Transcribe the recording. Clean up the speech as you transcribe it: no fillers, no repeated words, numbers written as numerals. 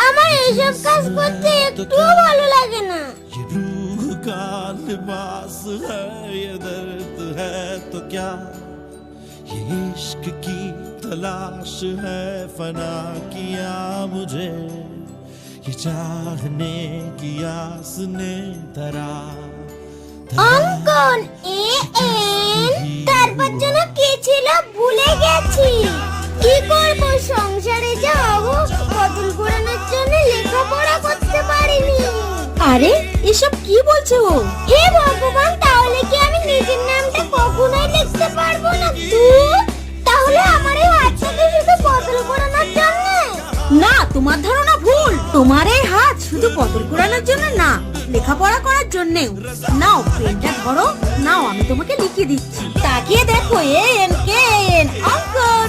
আমার এসব কাজ করতে একটুও ভালো লাগে না। ये रूह का लिबास है, ये दर्द है तो क्या, ये इश्क की तलाश है, फना किया मुझे ये चाहने की आस ने धरा। অঙ্কন এ এন তারপর যেন কে ছিল ভুলে গেছি। কি করব, সংসারে যা অভাব, বদল ঘোরানোর জন্য লেখাপড়া করতে পারিনি। আরে এসব কি বলছো? হে ভগবান, তাহলে কি আমি নিজের নামটা কখনোই লিখতে পারবো না? তাহলে আমার এই হাতটাকে শুধু বদল ঘোরানোর জন্য? না, তোমার ধারণা ভুল। তোমার এই হাত শুধু বদল করানোর জন্য না, লেখাপড়া করার জন্যেও। নাও পেনটা ধরো, নাও আমি তোমাকে লিখে দিচ্ছি। তাকিয়ে দেখো, এন কে এন অঙ্কন।